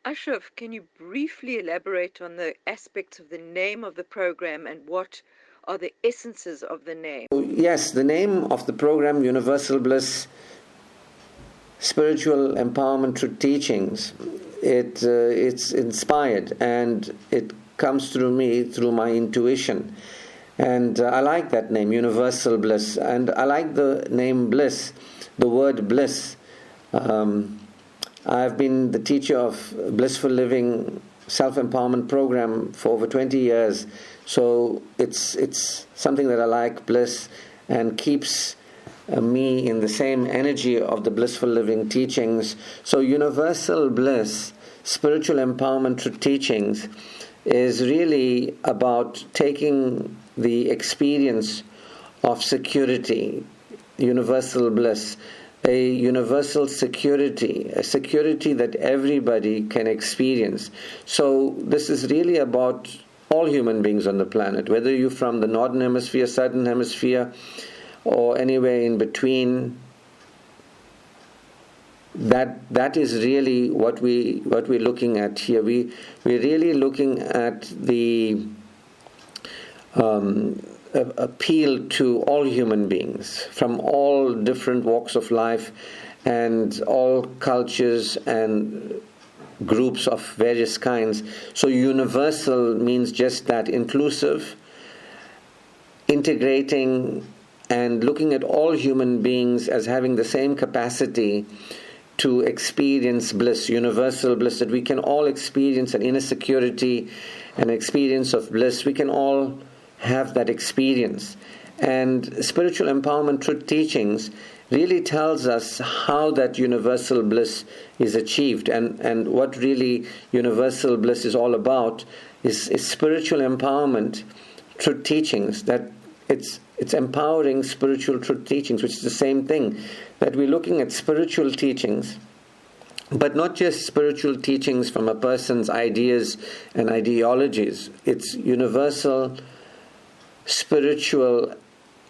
Ashraf, can you briefly elaborate on the aspects of the name of the program and what are the essences of the name? Yes, the name of the program, Universal Bliss Spiritual Empowerment Through Teachings, it's inspired and it comes through me, through my intuition. And I like that name, Universal Bliss. And I like the name Bliss, the word bliss. I've been the teacher of Blissful Living Self-Empowerment Program for over 20 years. So it's something that I like, bliss, and keeps me in the same energy of the Blissful Living teachings. So Universal Bliss, Spiritual Empowerment Through Teachings, is really about taking the experience of security, universal bliss, a universal security, a security that everybody can experience. So this is really about all human beings on the planet, whether you're from the northern hemisphere, southern hemisphere, or anywhere in between. That is really what we're looking at here. We're really looking at the appeal to all human beings from all different walks of life and all cultures and groups of various kinds. So universal means just that, inclusive, integrating, and looking at all human beings as having the same capacity to experience bliss, universal bliss, that we can all experience an inner security, an experience of bliss. We can all have that experience. And spiritual empowerment through teachings really tells us how that universal bliss is achieved, and what really universal bliss is all about is spiritual empowerment through teachings. That it's empowering spiritual truth teachings, which is the same thing, that we're looking at spiritual teachings, but not just spiritual teachings from a person's ideas and ideologies. It's universal spiritual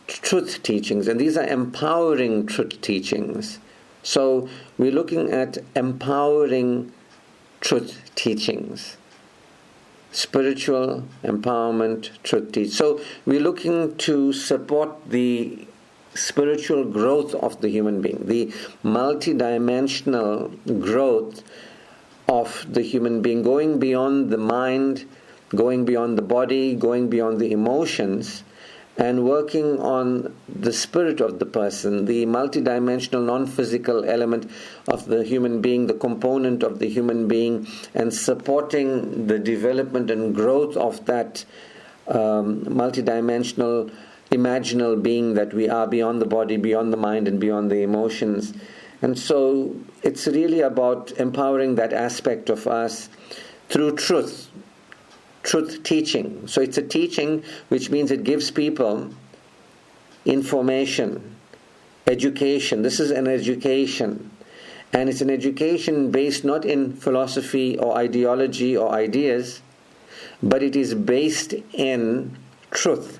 truth teachings, and these are empowering truth teachings. So we're looking at empowering truth teachings, spiritual empowerment truth teaching. So we're looking to support the spiritual growth of the human being, the multidimensional growth of the human being, going beyond the mind, going beyond the body, going beyond the emotions, and working on the spirit of the person, the multidimensional non-physical element of the human being, the component of the human being, and supporting the development and growth of that multidimensional imaginal being that we are, beyond the body, beyond the mind, and beyond the emotions. And so it's really about empowering that aspect of us through truth teaching. So it's a teaching, which means it gives people information, education. This is an education. And it's an education based not in philosophy or ideology or ideas, but it is based in truth.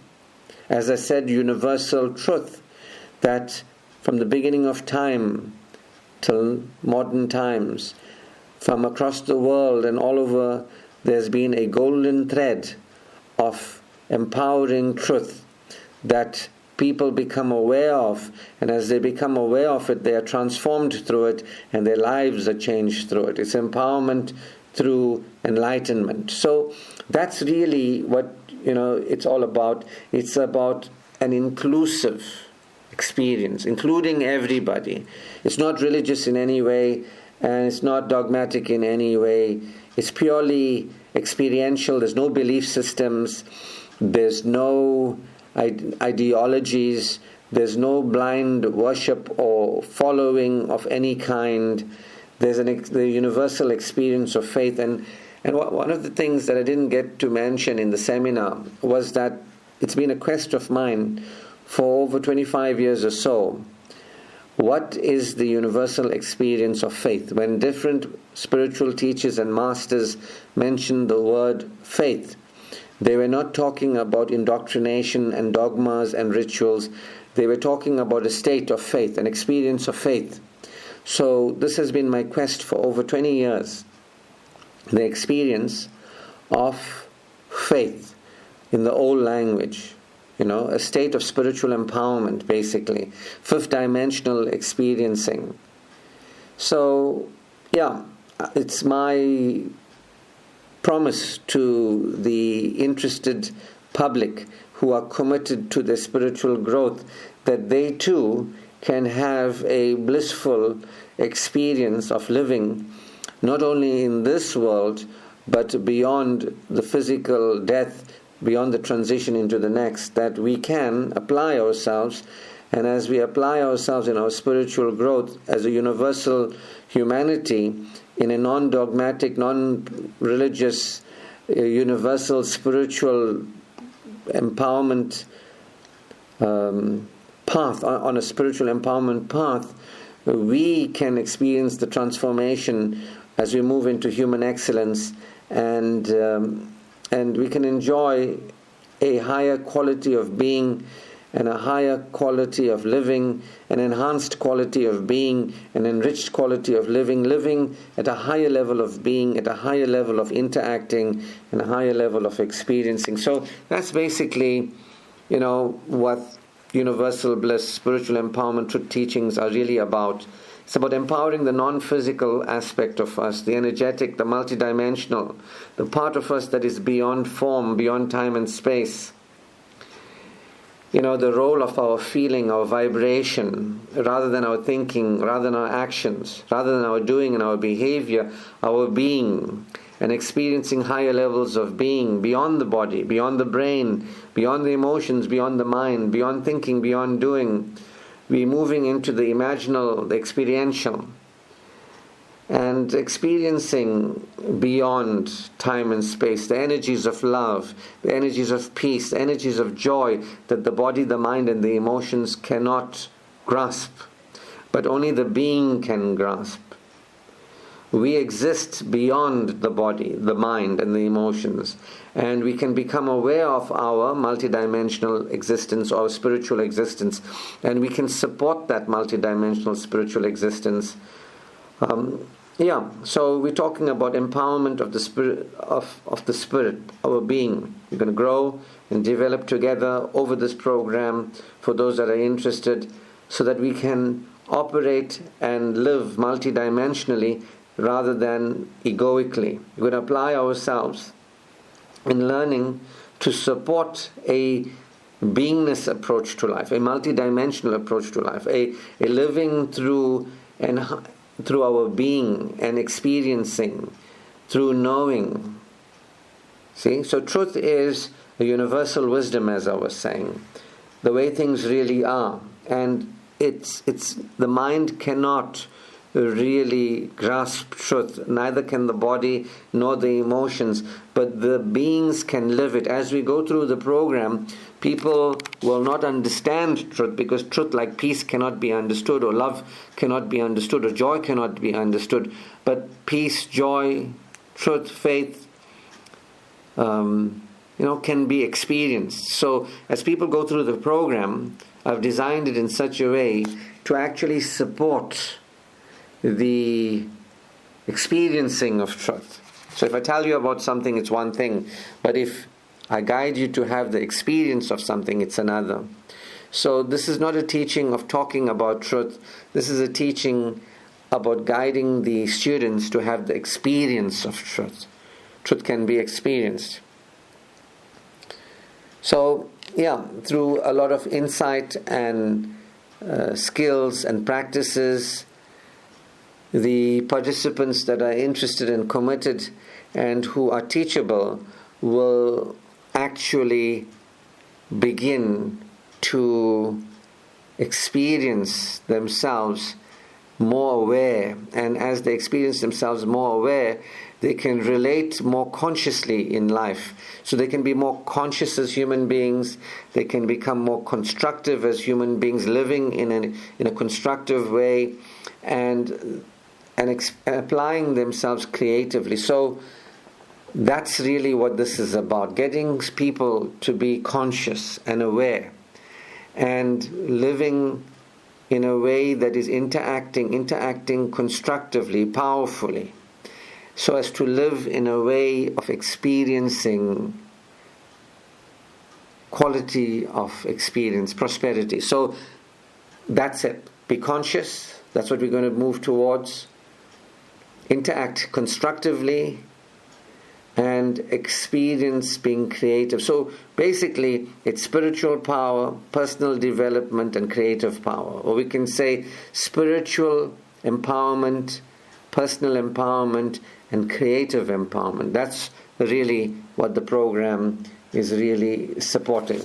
As I said, universal truth, that from the beginning of time till modern times, from across the world and all over, there's been a golden thread of empowering truth that people become aware of, and as they become aware of it, they are transformed through it, and their lives are changed through it. It's empowerment through enlightenment. So that's really what it's all about. It's about an inclusive experience, including everybody. It's not religious in any way, and it's not dogmatic in any way. It's purely experiential. There's no belief systems. There's no ideologies. There's no blind worship or following of any kind. There's the universal experience of faith. And one of the things that I didn't get to mention in the seminar was that it's been a quest of mine for over 25 years or so. What is the universal experience of faith? When different spiritual teachers and masters mention the word faith, they were not talking about indoctrination and dogmas and rituals. They were talking about a state of faith, an experience of faith. So this has been my quest for over 20 years. the experience of faith in the old language. A state of spiritual empowerment, basically. Fifth dimensional experiencing. So, yeah, it's my promise to the interested public who are committed to their spiritual growth that they too can have a blissful experience of living, not only in this world, but beyond the physical death, beyond the transition into the next, that we can apply ourselves. And as we apply ourselves in our spiritual growth as a universal humanity, in a non-dogmatic, non-religious, universal spiritual empowerment path, on a spiritual empowerment path, we can experience the transformation as we move into human excellence, and we can enjoy a higher quality of being and a higher quality of living, an enhanced quality of being, an enriched quality of living at a higher level of being, at a higher level of interacting, and a higher level of experiencing. So that's basically, what universal bliss, spiritual empowerment, truth teachings are really about. It's about empowering the non-physical aspect of us, the energetic, the multidimensional, the part of us that is beyond form, beyond time and space. The role of our feeling, our vibration, rather than our thinking, rather than our actions, rather than our doing and our behavior, our being, and experiencing higher levels of being beyond the body, beyond the brain, beyond the emotions, beyond the mind, beyond thinking, beyond doing. We're moving into the imaginal, the experiential, and experiencing beyond time and space the energies of love, the energies of peace, the energies of joy that the body, the mind, and the emotions cannot grasp, but only the being can grasp. We exist beyond the body, the mind, and the emotions, and we can become aware of our multidimensional existence, our spiritual existence, and we can support that multidimensional spiritual existence. So we're talking about empowerment of the spirit, of the spirit, our being. We're going to grow and develop together over this program for those that are interested, so that we can operate and live multidimensionally rather than egoically. We're going to apply ourselves in learning to support a beingness approach to life, a multidimensional approach to life, a living through our being and experiencing, through knowing. See, so truth is a universal wisdom, as I was saying, the way things really are, and it's the mind cannot really grasp truth, neither can the body nor the emotions, but the beings can live it. As we go through the program, people will not understand truth, because truth like peace cannot be understood, or love cannot be understood, or joy cannot be understood, but peace, joy, truth, faith can be experienced. So as people go through the program, I've designed it in such a way to actually support the experiencing of truth. So if I tell you about something, it's one thing, but if I guide you to have the experience of something, it's another. So this is not a teaching of talking about truth. This is a teaching about guiding the students to have the experience of truth. Truth can be experienced. So, through a lot of insight and skills and practices, the participants that are interested and committed and who are teachable will actually begin to experience themselves more aware, and as they experience themselves more aware, they can relate more consciously in life. So they can be more conscious as human beings, they can become more constructive as human beings, living in a constructive way, and applying themselves creatively. So that's really what this is about, getting people to be conscious and aware, and living in a way that is interacting constructively, powerfully. so as to live in a way of experiencing quality of experience, prosperity. So that's it. Be conscious. That's what we're going to move towards. Interact constructively and experience being creative. So basically, it's spiritual power, personal development, and creative power. Or we can say spiritual empowerment, personal empowerment, and creative empowerment. That's really what the program is really supporting.